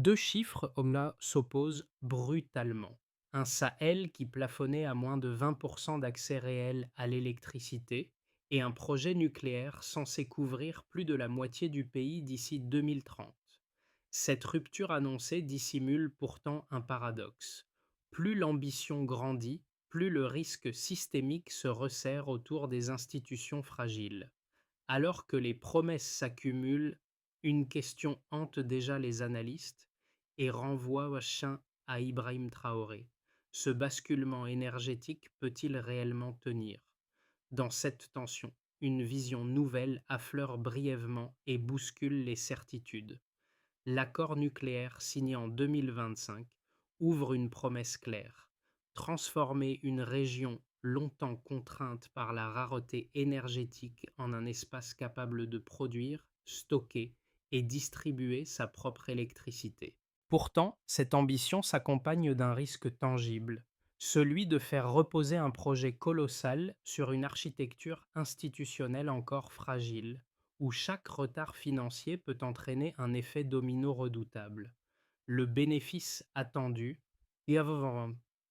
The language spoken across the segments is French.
Deux chiffres là s'opposent brutalement. Un Sahel qui plafonnait à moins de 20% d'accès réel à l'électricité et un projet nucléaire censé couvrir plus de la moitié du pays d'ici 2030. Cette rupture annoncée dissimule pourtant un paradoxe. Plus l'ambition grandit, plus le risque systémique se resserre autour des institutions fragiles. Alors que les promesses s'accumulent, une question hante déjà les analystes et renvoie Wachin à Ibrahim Traoré. Ce basculement énergétique peut-il réellement tenir? Dans cette tension, une vision nouvelle affleure brièvement et bouscule les certitudes. L'accord nucléaire signé en 2025 ouvre une promesse claire: transformer une région longtemps contrainte par la rareté énergétique en un espace capable de produire, stocker et distribuer sa propre électricité. Pourtant, cette ambition s'accompagne d'un risque tangible, celui de faire reposer un projet colossal sur une architecture institutionnelle encore fragile, où chaque retard financier peut entraîner un effet domino redoutable. Le bénéfice attendu,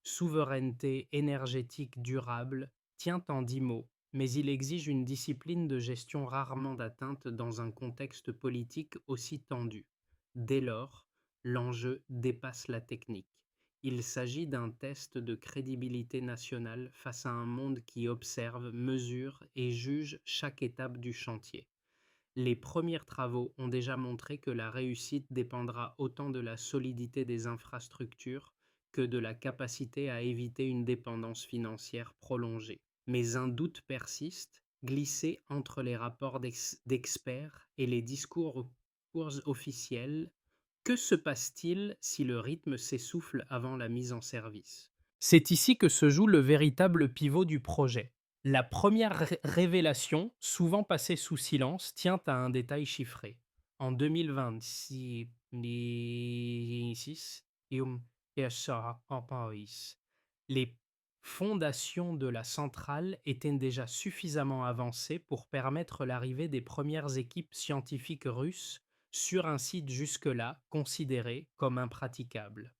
souveraineté énergétique durable, tient en 10 mots, mais il exige une discipline de gestion rarement atteinte dans un contexte politique aussi tendu. Dès lors, l'enjeu dépasse la technique. Il s'agit d'un test de crédibilité nationale face à un monde qui observe, mesure et juge chaque étape du chantier. Les premiers travaux ont déjà montré que la réussite dépendra autant de la solidité des infrastructures que de la capacité à éviter une dépendance financière prolongée. Mais un doute persiste, glissé entre les rapports d'experts et les discours officiels. Que se passe-t-il si le rythme s'essouffle avant la mise en service? C'est ici que se joue le véritable pivot du projet. La première révélation, souvent passée sous silence, tient à un détail chiffré. En 2026, les fondations de la centrale étaient déjà suffisamment avancées pour permettre l'arrivée des premières équipes scientifiques russes sur un site jusque-là considéré comme impraticable.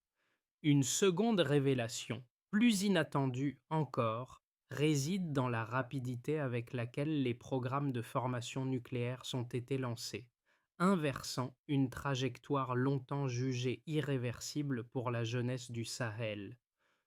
Une seconde révélation, plus inattendue encore, réside dans la rapidité avec laquelle les programmes de formation nucléaire sont été lancés, inversant une trajectoire longtemps jugée irréversible pour la jeunesse du Sahel.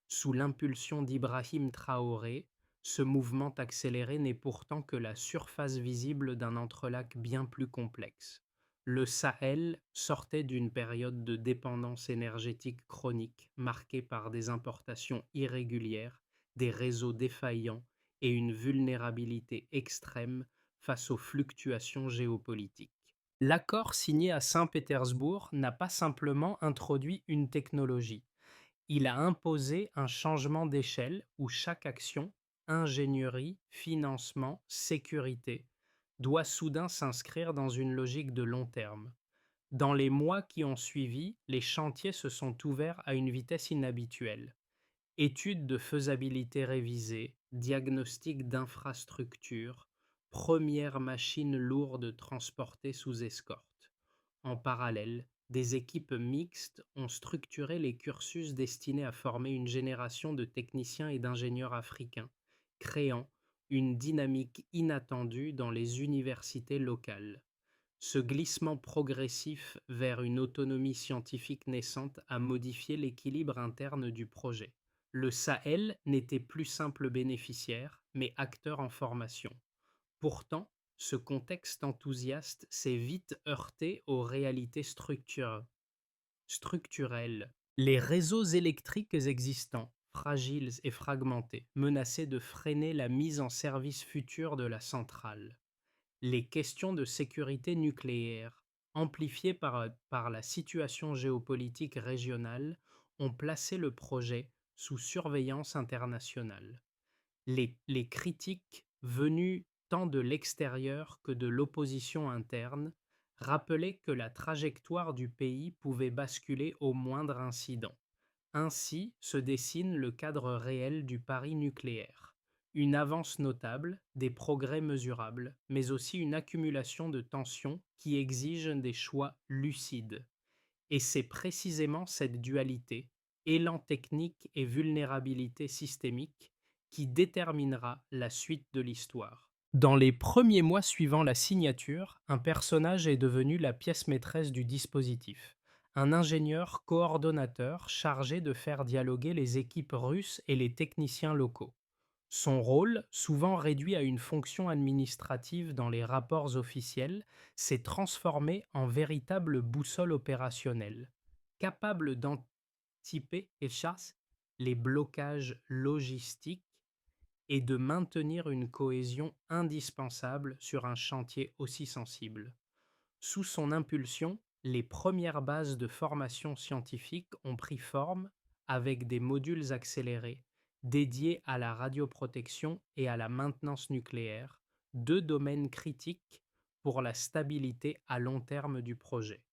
Sous l'impulsion d'Ibrahim Traoré, ce mouvement accéléré n'est pourtant que la surface visible d'un entrelac bien plus complexe. Le Sahel sortait d'une période de dépendance énergétique chronique marquée par des importations irrégulières, des réseaux défaillants et une vulnérabilité extrême face aux fluctuations géopolitiques. L'accord signé à Saint-Pétersbourg n'a pas simplement introduit une technologie, il a imposé un changement d'échelle où chaque action, ingénierie, financement, sécurité, doit soudain s'inscrire dans une logique de long terme. Dans les mois qui ont suivi, les chantiers se sont ouverts à une vitesse inhabituelle. Études de faisabilité révisées, diagnostic d'infrastructure, premières machines lourdes transportées sous escorte. En parallèle, des équipes mixtes ont structuré les cursus destinés à former une génération de techniciens et d'ingénieurs africains, créant une dynamique inattendue dans les universités locales. Ce glissement progressif vers une autonomie scientifique naissante a modifié l'équilibre interne du projet. Le Sahel n'était plus simple bénéficiaire, mais acteur en formation. Pourtant, ce contexte enthousiaste s'est vite heurté aux réalités structurelles. Les réseaux électriques existants, fragiles et fragmentés, menaçaient de freiner la mise en service future de la centrale. Les questions de sécurité nucléaire, amplifiées par la situation géopolitique régionale, ont placé le projet sous surveillance internationale. Les critiques venues tant de l'extérieur que de l'opposition interne rappelaient que la trajectoire du pays pouvait basculer au moindre incident. Ainsi se dessine le cadre réel du pari nucléaire. Une avance notable, des progrès mesurables, mais aussi une accumulation de tensions qui exigent des choix lucides. Et c'est précisément cette dualité, élan technique et vulnérabilité systémique, qui déterminera la suite de l'histoire. Dans les premiers mois suivant la signature, un personnage est devenu la pièce maîtresse du dispositif, un ingénieur coordonnateur chargé de faire dialoguer les équipes russes et les techniciens locaux. Son rôle, souvent réduit à une fonction administrative dans les rapports officiels, s'est transformé en véritable boussole opérationnelle, capable d'anticiper et chasse les blocages logistiques et de maintenir une cohésion indispensable sur un chantier aussi sensible. Sous son impulsion, les premières bases de formation scientifique ont pris forme avec des modules accélérés dédiés à la radioprotection et à la maintenance nucléaire, deux domaines critiques pour la stabilité à long terme du projet.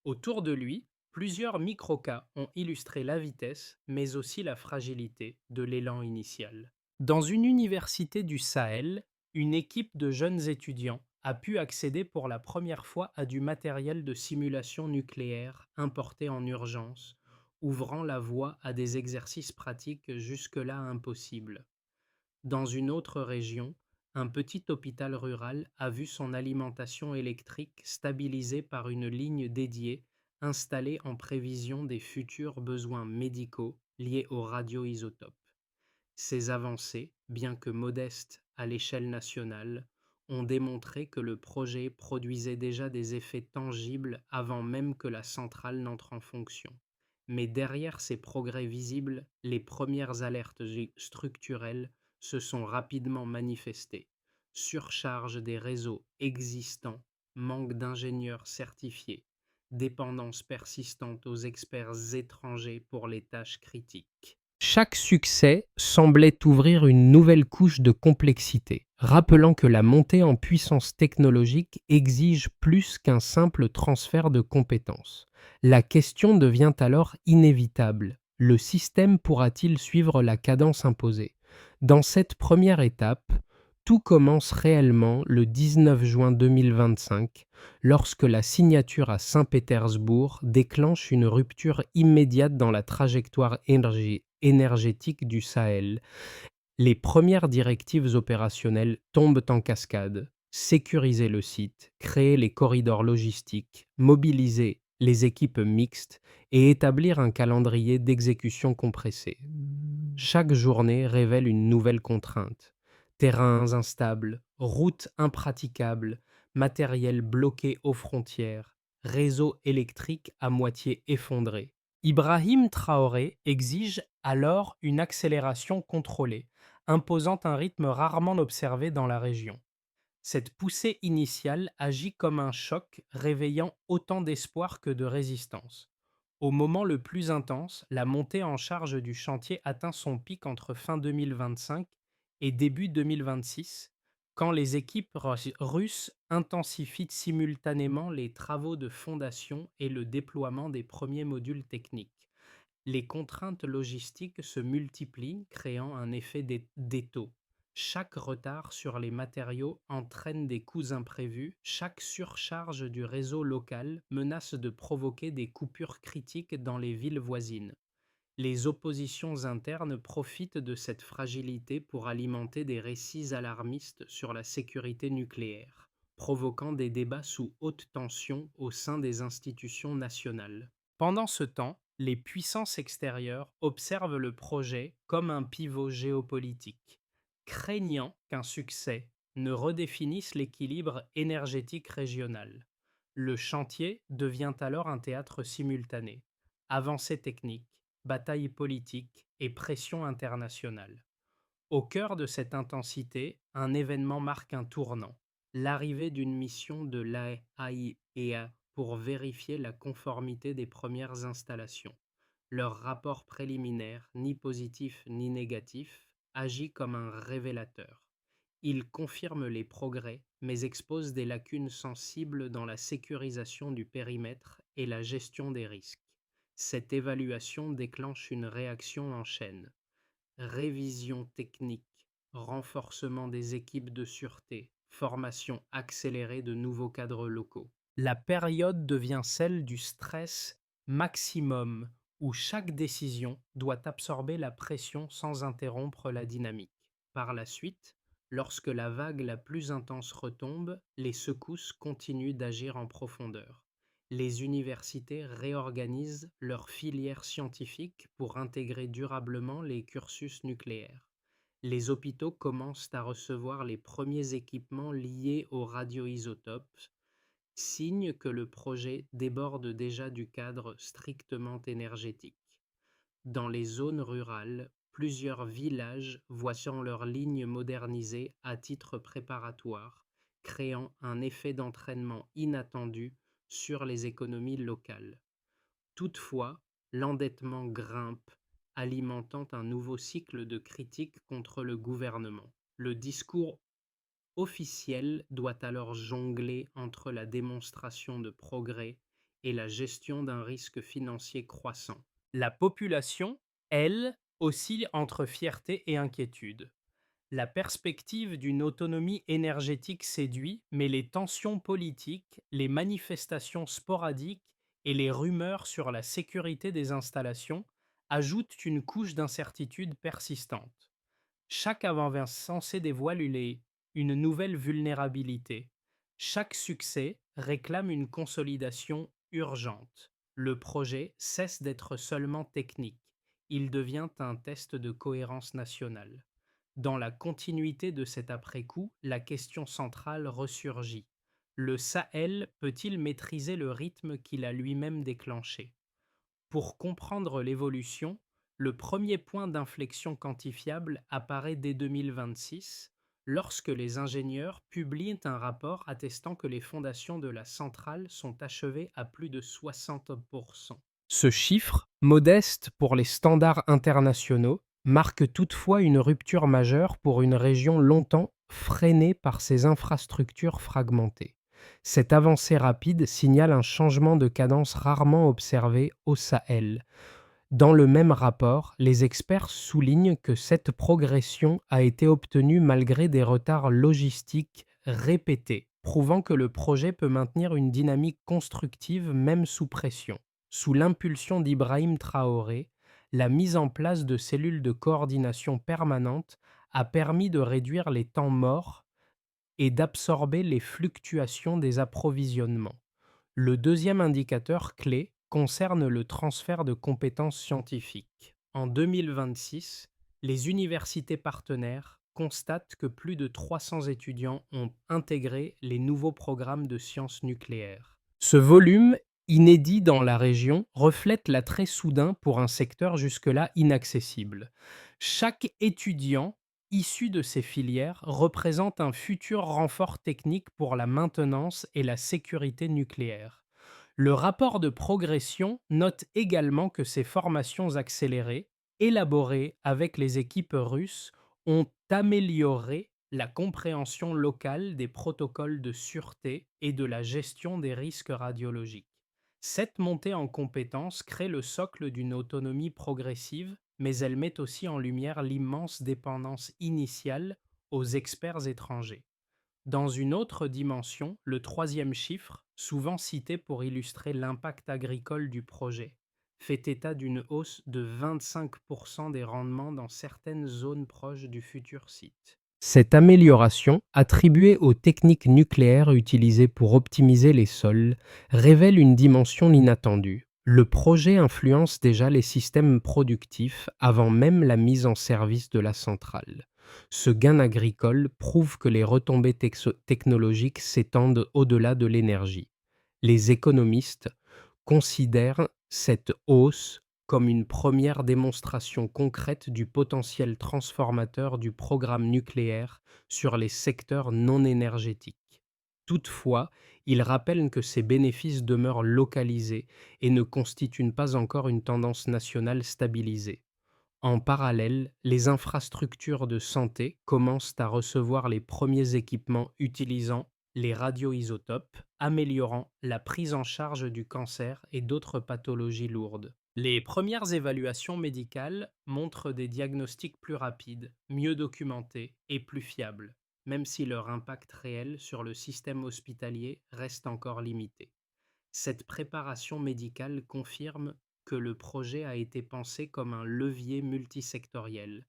Autour de lui, plusieurs microcas ont illustré la vitesse, mais aussi la fragilité de l'élan initial. Dans une université du Sahel, une équipe de jeunes étudiants a pu accéder pour la première fois à du matériel de simulation nucléaire importé en urgence, ouvrant la voie à des exercices pratiques jusque-là impossibles. Dans une autre région, un petit hôpital rural a vu son alimentation électrique stabilisée par une ligne dédiée installée en prévision des futurs besoins médicaux liés aux radioisotopes. Ces avancées, bien que modestes à l'échelle nationale, ont démontré que le projet produisait déjà des effets tangibles avant même que la centrale n'entre en fonction. Mais derrière ces progrès visibles, les premières alertes structurelles se sont rapidement manifestées. Surcharge des réseaux existants, manque d'ingénieurs certifiés, dépendance persistante aux experts étrangers pour les tâches critiques. Chaque succès semblait ouvrir une nouvelle couche de complexité, rappelant que la montée en puissance technologique exige plus qu'un simple transfert de compétences. La question devient alors inévitable. Le système pourra-t-il suivre la cadence imposée? Dans cette première étape, tout commence réellement le 19 juin 2025, lorsque la signature à Saint-Pétersbourg déclenche une rupture immédiate dans la trajectoire énergétique du Sahel. Les premières directives opérationnelles tombent en cascade. Sécuriser le site, créer les corridors logistiques, mobiliser les équipes mixtes et établir un calendrier d'exécution compressé. Chaque journée révèle une nouvelle contrainte. Terrains instables, routes impraticables, matériel bloqué aux frontières, réseau électrique à moitié effondré. Ibrahim Traoré exige alors une accélération contrôlée, imposant un rythme rarement observé dans la région. Cette poussée initiale agit comme un choc, réveillant autant d'espoir que de résistance. Au moment le plus intense, la montée en charge du chantier atteint son pic entre fin 2025 et début 2026, quand les équipes russes intensifient simultanément les travaux de fondation et le déploiement des premiers modules techniques. Les contraintes logistiques se multiplient, créant un effet d'étau. Chaque retard sur les matériaux entraîne des coûts imprévus, chaque surcharge du réseau local menace de provoquer des coupures critiques dans les villes voisines. Les oppositions internes profitent de cette fragilité pour alimenter des récits alarmistes sur la sécurité nucléaire, provoquant des débats sous haute tension au sein des institutions nationales. Pendant ce temps, les puissances extérieures observent le projet comme un pivot géopolitique, craignant qu'un succès ne redéfinisse l'équilibre énergétique régional. Le chantier devient alors un théâtre simultané, avancées techniques, bataille politique et pression internationale. Au cœur de cette intensité, un événement marque un tournant, l'arrivée d'une mission de l'AIEA pour vérifier la conformité des premières installations. Leur rapport préliminaire, ni positif ni négatif, agit comme un révélateur. Il confirme les progrès, mais expose des lacunes sensibles dans la sécurisation du périmètre et la gestion des risques. Cette évaluation déclenche une réaction en chaîne. Révision technique, renforcement des équipes de sûreté, formation accélérée de nouveaux cadres locaux. La période devient celle du stress maximum, où chaque décision doit absorber la pression sans interrompre la dynamique. Par la suite, lorsque la vague la plus intense retombe, les secousses continuent d'agir en profondeur. Les universités réorganisent leurs filières scientifiques pour intégrer durablement les cursus nucléaires. Les hôpitaux commencent à recevoir les premiers équipements liés aux radioisotopes, signe que le projet déborde déjà du cadre strictement énergétique. Dans les zones rurales, plusieurs villages voient leurs lignes modernisées à titre préparatoire, créant un effet d'entraînement inattendu sur les économies locales. Toutefois, l'endettement grimpe, alimentant un nouveau cycle de critiques contre le gouvernement. Le discours officiel doit alors jongler entre la démonstration de progrès et la gestion d'un risque financier croissant. La population, elle, oscille entre fierté et inquiétude. La perspective d'une autonomie énergétique séduit, mais les tensions politiques, les manifestations sporadiques et les rumeurs sur la sécurité des installations ajoutent une couche d'incertitude persistante. Chaque avant-Vincent dévoile une nouvelle vulnérabilité. Chaque succès réclame une consolidation urgente. Le projet cesse d'être seulement technique. Il devient un test de cohérence nationale. Dans la continuité de cet après-coup, la question centrale ressurgit. Le Sahel peut-il maîtriser le rythme qu'il a lui-même déclenché? Pour comprendre l'évolution, le premier point d'inflexion quantifiable apparaît dès 2026, lorsque les ingénieurs publient un rapport attestant que les fondations de la centrale sont achevées à plus de 60%. Ce chiffre, modeste pour les standards internationaux, marque toutefois une rupture majeure pour une région longtemps freinée par ses infrastructures fragmentées. Cette avancée rapide signale un changement de cadence rarement observé au Sahel. Dans le même rapport, les experts soulignent que cette progression a été obtenue malgré des retards logistiques répétés, prouvant que le projet peut maintenir une dynamique constructive même sous pression. Sous l'impulsion d'Ibrahim Traoré, la mise en place de cellules de coordination permanente a permis de réduire les temps morts et d'absorber les fluctuations des approvisionnements. Le deuxième indicateur clé concerne le transfert de compétences scientifiques. En 2026, les universités partenaires constatent que plus de 300 étudiants ont intégré les nouveaux programmes de sciences nucléaires. Ce volume, inédit dans la région, reflète l'attrait soudain pour un secteur jusque-là inaccessible. Chaque étudiant issu de ces filières représente un futur renfort technique pour la maintenance et la sécurité nucléaire. Le rapport de progression note également que ces formations accélérées, élaborées avec les équipes russes, ont amélioré la compréhension locale des protocoles de sûreté et de la gestion des risques radiologiques. Cette montée en compétences crée le socle d'une autonomie progressive, mais elle met aussi en lumière l'immense dépendance initiale aux experts étrangers. Dans une autre dimension, le troisième chiffre, souvent cité pour illustrer l'impact agricole du projet, fait état d'une hausse de 25% des rendements dans certaines zones proches du futur site. Cette amélioration, attribuée aux techniques nucléaires utilisées pour optimiser les sols, révèle une dimension inattendue. Le projet influence déjà les systèmes productifs avant même la mise en service de la centrale. Ce gain agricole prouve que les retombées technologiques s'étendent au-delà de l'énergie. Les économistes considèrent cette hausse comme une première démonstration concrète du potentiel transformateur du programme nucléaire sur les secteurs non énergétiques. Toutefois, ils rappellent que ces bénéfices demeurent localisés et ne constituent pas encore une tendance nationale stabilisée. En parallèle, les infrastructures de santé commencent à recevoir les premiers équipements utilisant les radioisotopes, améliorant la prise en charge du cancer et d'autres pathologies lourdes. Les premières évaluations médicales montrent des diagnostics plus rapides, mieux documentés et plus fiables. même si leur impact réel sur le système hospitalier reste encore limité. Cette préparation médicale confirme que le projet a été pensé comme un levier multisectoriel,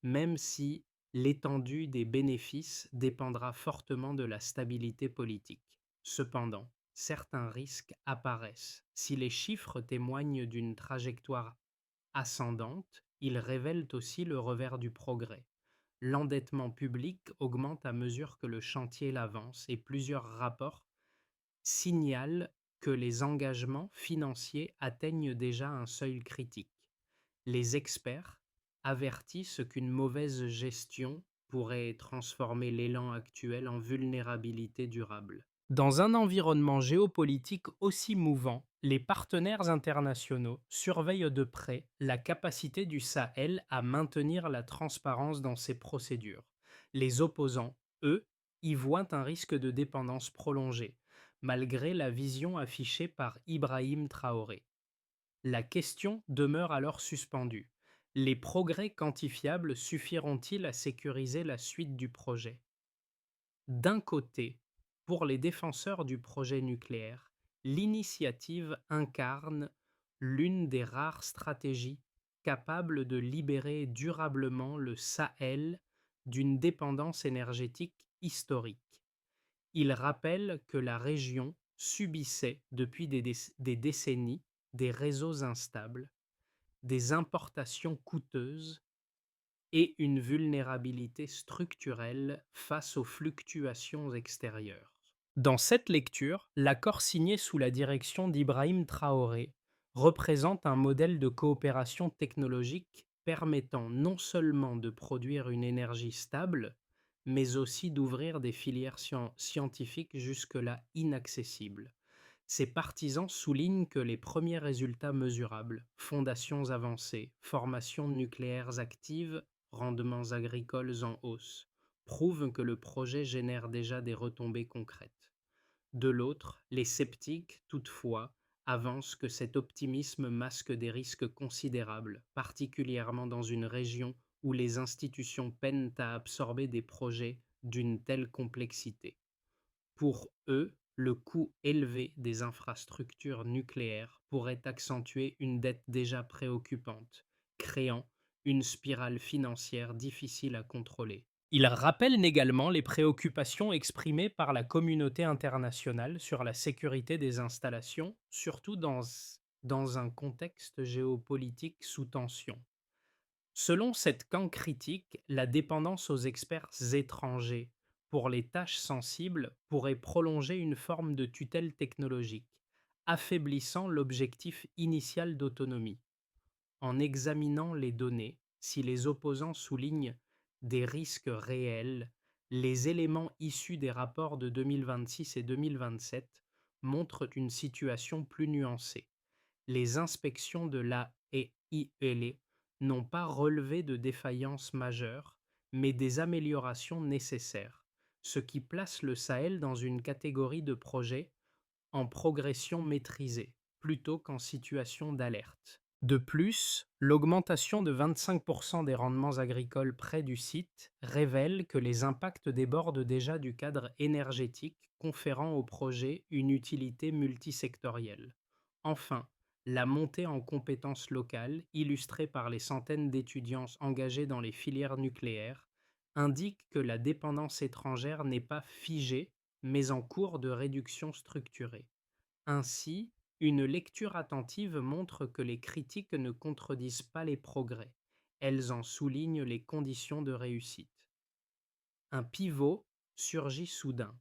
même si l'étendue des bénéfices dépendra fortement de la stabilité politique. Cependant, certains risques apparaissent. Si les chiffres témoignent d'une trajectoire ascendante, ils révèlent aussi le revers du progrès. L'endettement public augmente à mesure que le chantier avance et plusieurs rapports signale que les engagements financiers atteignent déjà un seuil critique. Les experts avertissent qu'une mauvaise gestion pourrait transformer l'élan actuel en vulnérabilité durable. Dans un environnement géopolitique aussi mouvant, les partenaires internationaux surveillent de près la capacité du Sahel à maintenir la transparence dans ses procédures. Les opposants, eux, y voient un risque de dépendance prolongée, malgré la vision affichée par Ibrahim Traoré. La question demeure alors suspendue. Les progrès quantifiables suffiront-ils à sécuriser la suite du projet? D'un côté, pour les défenseurs du projet nucléaire, l'initiative incarne l'une des rares stratégies capables de libérer durablement le Sahel d'une dépendance énergétique historique. Il rappelle que la région subissait depuis des décennies des réseaux instables, des importations coûteuses et une vulnérabilité structurelle face aux fluctuations extérieures. Dans cette lecture, l'accord signé sous la direction d'Ibrahim Traoré représente un modèle de coopération technologique permettant non seulement de produire une énergie stable, mais aussi d'ouvrir des filières scientifiques jusque-là inaccessibles. Ses partisans soulignent que les premiers résultats mesurables, fondations avancées, formations nucléaires actives, rendements agricoles en hausse, prouvent que le projet génère déjà des retombées concrètes. De l'autre, les sceptiques, toutefois, avancent que cet optimisme masque des risques considérables, particulièrement dans une région où les institutions peinent à absorber des projets d'une telle complexité. Pour eux, le coût élevé des infrastructures nucléaires pourrait accentuer une dette déjà préoccupante, créant une spirale financière difficile à contrôler. Ils rappellent également les préoccupations exprimées par la communauté internationale sur la sécurité des installations, surtout dans un contexte géopolitique sous tension. Selon cette camp critique, la dépendance aux experts étrangers pour les tâches sensibles pourrait prolonger une forme de tutelle technologique, affaiblissant l'objectif initial d'autonomie. En examinant les données, si les opposants soulignent des risques réels, les éléments issus des rapports de 2026 et 2027 montrent une situation plus nuancée. Les inspections de l'AEILE n'ont pas relevé de défaillances majeures, mais des améliorations nécessaires, ce qui place le Sahel dans une catégorie de projets en progression maîtrisée, plutôt qu'en situation d'alerte. De plus, l'augmentation de 25% des rendements agricoles près du site révèle que les impacts débordent déjà du cadre énergétique, conférant au projet une utilité multisectorielle. Enfin, la montée en compétences locales, illustrée par les centaines d'étudiants engagés dans les filières nucléaires, indique que la dépendance étrangère n'est pas figée, mais en cours de réduction structurée. Ainsi, une lecture attentive montre que les critiques ne contredisent pas les progrès, elles en soulignent les conditions de réussite. Un pivot surgit soudain.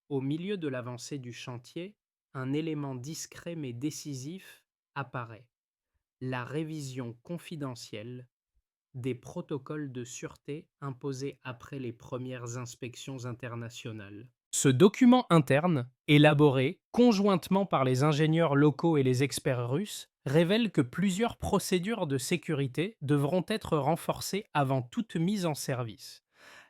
Au milieu de l'avancée du chantier, un élément discret mais décisif apparaît: la révision confidentielle des protocoles de sûreté imposés après les premières inspections internationales. Ce document interne, élaboré conjointement par les ingénieurs locaux et les experts russes, révèle que plusieurs procédures de sécurité devront être renforcées avant toute mise en service.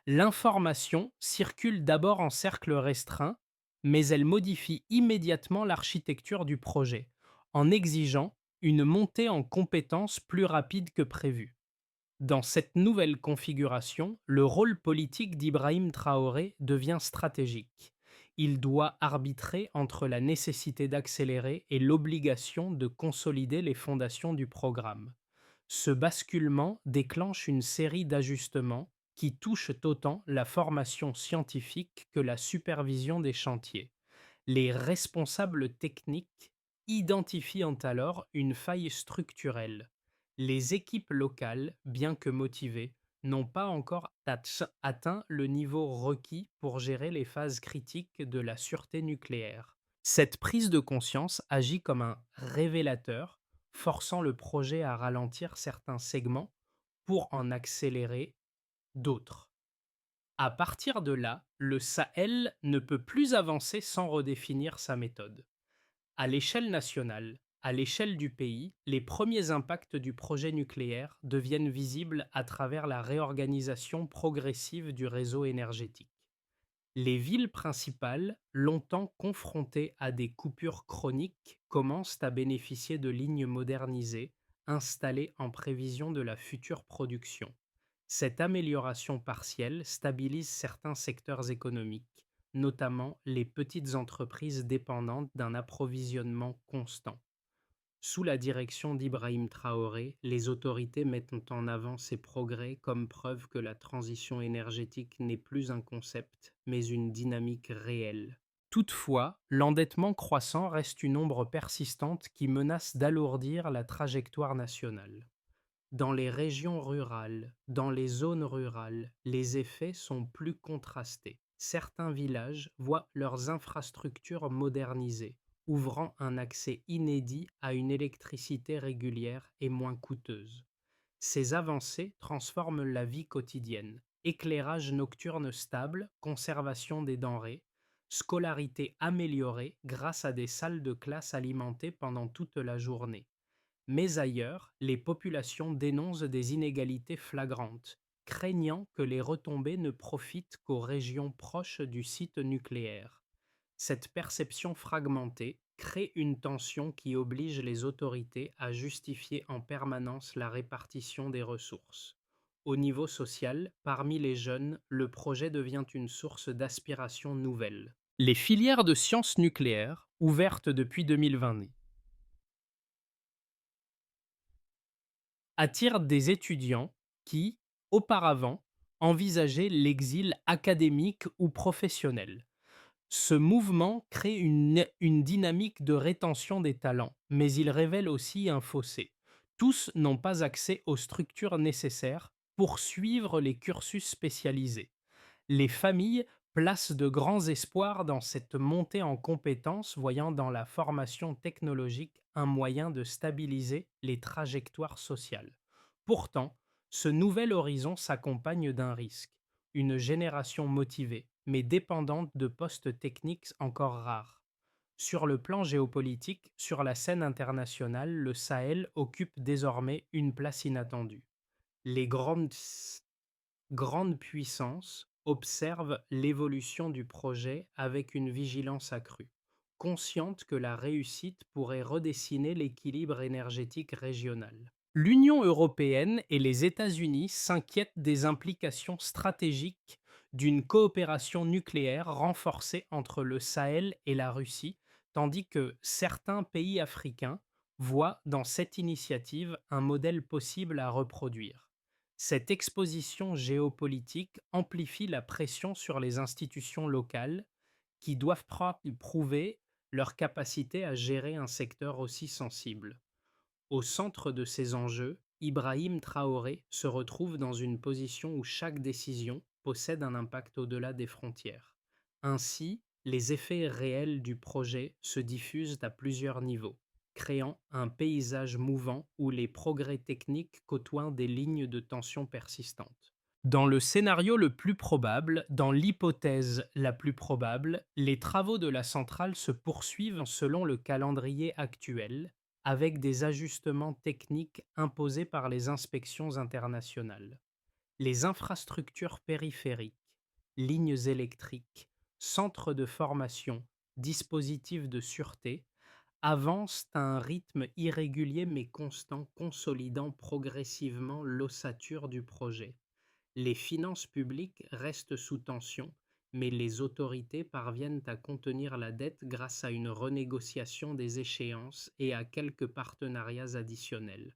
L'information circule d'abord en cercle restreint, mais elle modifie immédiatement l'architecture du projet, en exigeant une montée en compétences plus rapide que prévu. Dans cette nouvelle configuration, le rôle politique d'Ibrahim Traoré devient stratégique. Il doit arbitrer entre la nécessité d'accélérer et l'obligation de consolider les fondations du programme. Ce basculement déclenche une série d'ajustements qui touchent autant la formation scientifique que la supervision des chantiers. Les responsables techniques identifient alors une faille structurelle. Les équipes locales, bien que motivées, n'ont pas encore atteint le niveau requis pour gérer les phases critiques de la sûreté nucléaire. Cette prise de conscience agit comme un révélateur, forçant le projet à ralentir certains segments pour en accélérer d'autres. À partir de là, le Sahel ne peut plus avancer sans redéfinir sa méthode. À l'échelle nationale, à l'échelle du pays, les premiers impacts du projet nucléaire deviennent visibles à travers la réorganisation progressive du réseau énergétique. Les villes principales, longtemps confrontées à des coupures chroniques, commencent à bénéficier de lignes modernisées, installées en prévision de la future production. Cette amélioration partielle stabilise certains secteurs économiques, notamment les petites entreprises dépendantes d'un approvisionnement constant. Sous la direction d'Ibrahim Traoré, les autorités mettent en avant ces progrès comme preuve que la transition énergétique n'est plus un concept, mais une dynamique réelle. Toutefois, l'endettement croissant reste une ombre persistante qui menace d'alourdir la trajectoire nationale. Dans les régions rurales, dans les zones rurales, les effets sont plus contrastés. Certains villages voient leurs infrastructures modernisées, ouvrant un accès inédit à une électricité régulière et moins coûteuse. Ces avancées transforment la vie quotidienne. Éclairage nocturne stable, conservation des denrées, scolarité améliorée grâce à des salles de classe alimentées pendant toute la journée. Mais ailleurs, les populations dénoncent des inégalités flagrantes, craignant que les retombées ne profitent qu'aux régions proches du site nucléaire. Cette perception fragmentée crée une tension qui oblige les autorités à justifier en permanence la répartition des ressources. Au niveau social, parmi les jeunes, le projet devient une source d'aspiration nouvelle. Les filières de sciences nucléaires, ouvertes depuis 2020, attire des étudiants qui, auparavant, envisageaient l'exil académique ou professionnel. Ce mouvement crée une dynamique de rétention des talents, mais il révèle aussi un fossé. Tous n'ont pas accès aux structures nécessaires pour suivre les cursus spécialisés. Les familles placent de grands espoirs dans cette montée en compétences, voyant dans la formation technologique un moyen de stabiliser les trajectoires sociales. Pourtant, ce nouvel horizon s'accompagne d'un risque, une génération motivée, mais dépendante de postes techniques encore rares. Sur le plan géopolitique, sur la scène internationale, le Sahel occupe désormais une place inattendue. Les grandes puissances observent l'évolution du projet avec une vigilance accrue, conscientes que la réussite pourrait redessiner l'équilibre énergétique régional. L'Union européenne et les États-Unis s'inquiètent des implications stratégiques d'une coopération nucléaire renforcée entre le Sahel et la Russie, tandis que certains pays africains voient dans cette initiative un modèle possible à reproduire. Cette exposition géopolitique amplifie la pression sur les institutions locales qui doivent prouver leur capacité à gérer un secteur aussi sensible. Au centre de ces enjeux, Ibrahim Traoré se retrouve dans une position où chaque décision possède un impact au-delà des frontières. Ainsi, les effets réels du projet se diffusent à plusieurs niveaux, créant un paysage mouvant où les progrès techniques côtoient des lignes de tension persistantes. Dans le scénario le plus probable, dans l'hypothèse la plus probable, les travaux de la centrale se poursuivent selon le calendrier actuel, avec des ajustements techniques imposés par les inspections internationales. Les infrastructures périphériques, lignes électriques, centres de formation, dispositifs de sûreté avancent à un rythme irrégulier mais constant, consolidant progressivement l'ossature du projet. Les finances publiques restent sous tension, mais les autorités parviennent à contenir la dette grâce à une renégociation des échéances et à quelques partenariats additionnels.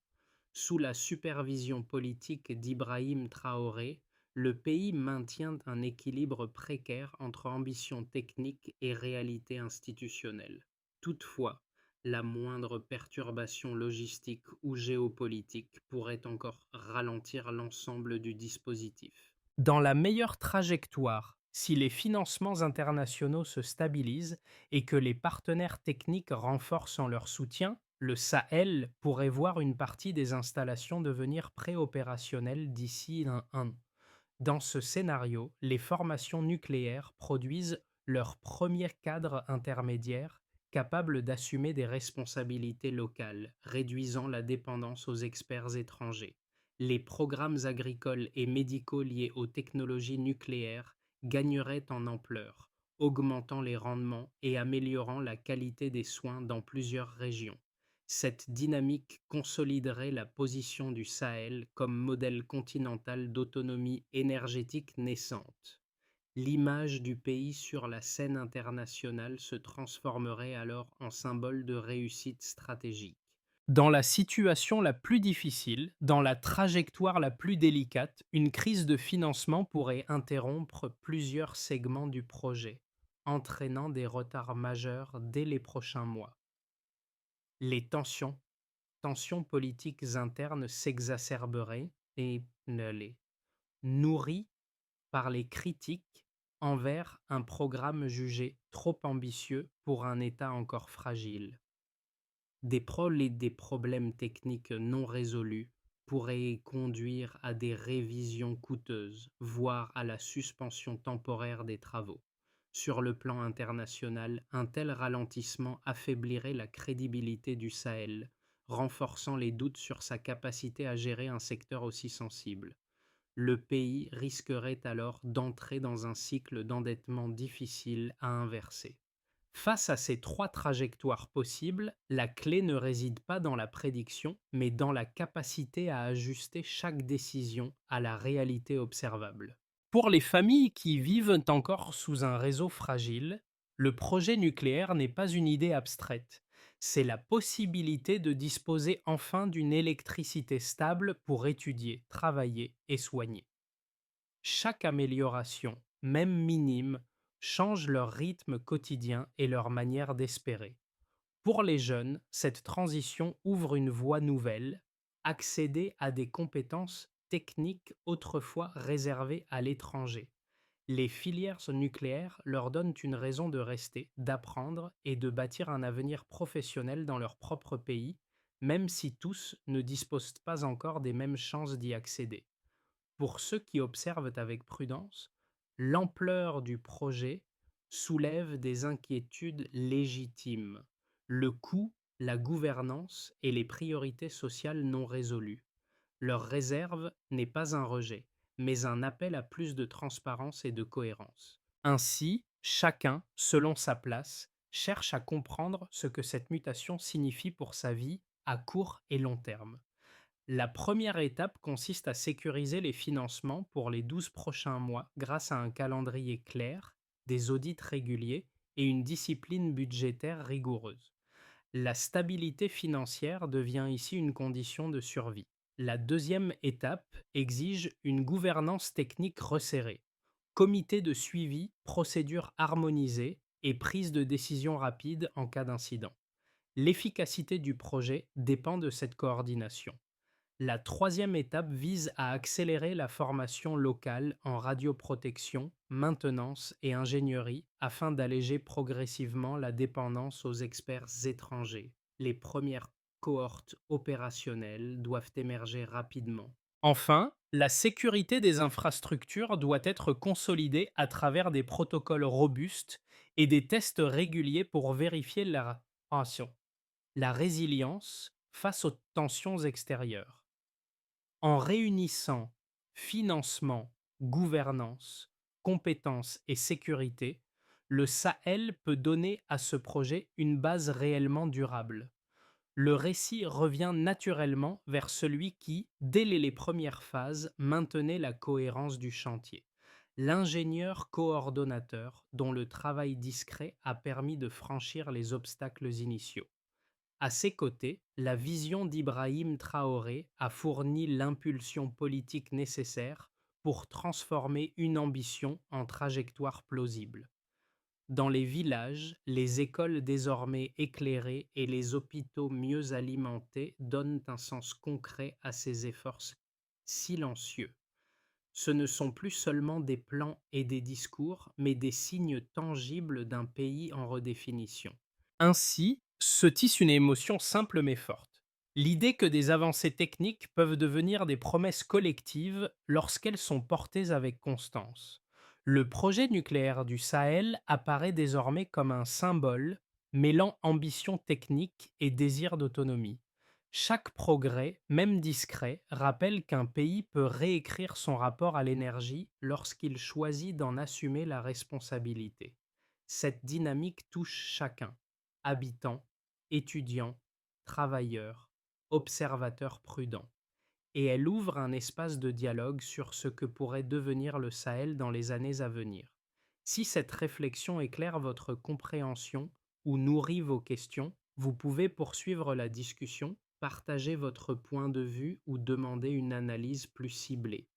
Sous la supervision politique d'Ibrahim Traoré, le pays maintient un équilibre précaire entre ambition technique et réalité institutionnelle. Toutefois, la moindre perturbation logistique ou géopolitique pourrait encore ralentir l'ensemble du dispositif. Dans la meilleure trajectoire, si les financements internationaux se stabilisent et que les partenaires techniques renforcent leur soutien, le Sahel pourrait voir une partie des installations devenir préopérationnelles d'ici un an. Dans ce scénario, les formations nucléaires produisent leur premier cadre intermédiaire capable d'assumer des responsabilités locales, réduisant la dépendance aux experts étrangers. Les programmes agricoles et médicaux liés aux technologies nucléaires gagneraient en ampleur, augmentant les rendements et améliorant la qualité des soins dans plusieurs régions. Cette dynamique consoliderait la position du Sahel comme modèle continental d'autonomie énergétique naissante. L'image du pays sur la scène internationale se transformerait alors en symbole de réussite stratégique. Dans la situation la plus difficile, dans la trajectoire la plus délicate, une crise de financement pourrait interrompre plusieurs segments du projet, entraînant des retards majeurs dès les prochains mois. Les tensions politiques internes s'exacerberaient et les nourries par les critiques envers un programme jugé trop ambitieux pour un État encore fragile. Des problèmes techniques non résolus pourraient conduire à des révisions coûteuses, voire à la suspension temporaire des travaux. Sur le plan international, un tel ralentissement affaiblirait la crédibilité du Sahel, renforçant les doutes sur sa capacité à gérer un secteur aussi sensible. Le pays risquerait alors d'entrer dans un cycle d'endettement difficile à inverser. Face à ces trois trajectoires possibles, la clé ne réside pas dans la prédiction, mais dans la capacité à ajuster chaque décision à la réalité observable. Pour les familles qui vivent encore sous un réseau fragile, le projet nucléaire n'est pas une idée abstraite, c'est la possibilité de disposer enfin d'une électricité stable pour étudier, travailler et soigner. Chaque amélioration, même minime, change leur rythme quotidien et leur manière d'espérer. Pour les jeunes, cette transition ouvre une voie nouvelle, accéder à des compétences techniques autrefois réservées à l'étranger. Les filières nucléaires leur donnent une raison de rester, d'apprendre et de bâtir un avenir professionnel dans leur propre pays, même si tous ne disposent pas encore des mêmes chances d'y accéder. Pour ceux qui observent avec prudence, l'ampleur du projet soulève des inquiétudes légitimes. Le coût, la gouvernance et les priorités sociales non résolues. Leur réserve n'est pas un rejet, mais un appel à plus de transparence et de cohérence. Ainsi, chacun, selon sa place, cherche à comprendre ce que cette mutation signifie pour sa vie à court et long terme. La première étape consiste à sécuriser les financements pour les 12 prochains mois grâce à un calendrier clair, des audits réguliers et une discipline budgétaire rigoureuse. La stabilité financière devient ici une condition de survie. La deuxième étape exige une gouvernance technique resserrée, comité de suivi, procédures harmonisées et prise de décision rapide en cas d'incident. L'efficacité du projet dépend de cette coordination. La troisième étape vise à accélérer la formation locale en radioprotection, maintenance et ingénierie afin d'alléger progressivement la dépendance aux experts étrangers. Les premières cohortes opérationnelles doivent émerger rapidement. Enfin, la sécurité des infrastructures doit être consolidée à travers des protocoles robustes et des tests réguliers pour vérifier la résilience face aux tensions extérieures. En réunissant financement, gouvernance, compétences et sécurité, le Sahel peut donner à ce projet une base réellement durable. Le récit revient naturellement vers celui qui, dès les premières phases, maintenait la cohérence du chantier. L'ingénieur coordonnateur dont le travail discret a permis de franchir les obstacles initiaux. À ses côtés, la vision d'Ibrahim Traoré a fourni l'impulsion politique nécessaire pour transformer une ambition en trajectoire plausible. Dans les villages, les écoles désormais éclairées et les hôpitaux mieux alimentés donnent un sens concret à ces efforts silencieux. Ce ne sont plus seulement des plans et des discours, mais des signes tangibles d'un pays en redéfinition. Ainsi, se tisse une émotion simple mais forte. L'idée que des avancées techniques peuvent devenir des promesses collectives lorsqu'elles sont portées avec constance. Le projet nucléaire du Sahel apparaît désormais comme un symbole mêlant ambition technique et désir d'autonomie. Chaque progrès, même discret, rappelle qu'un pays peut réécrire son rapport à l'énergie lorsqu'il choisit d'en assumer la responsabilité. Cette dynamique touche chacun: habitants, étudiants, travailleurs, observateurs prudents, et elle ouvre un espace de dialogue sur ce que pourrait devenir le Sahel dans les années à venir. Si cette réflexion éclaire votre compréhension ou nourrit vos questions, vous pouvez poursuivre la discussion, partager votre point de vue ou demander une analyse plus ciblée.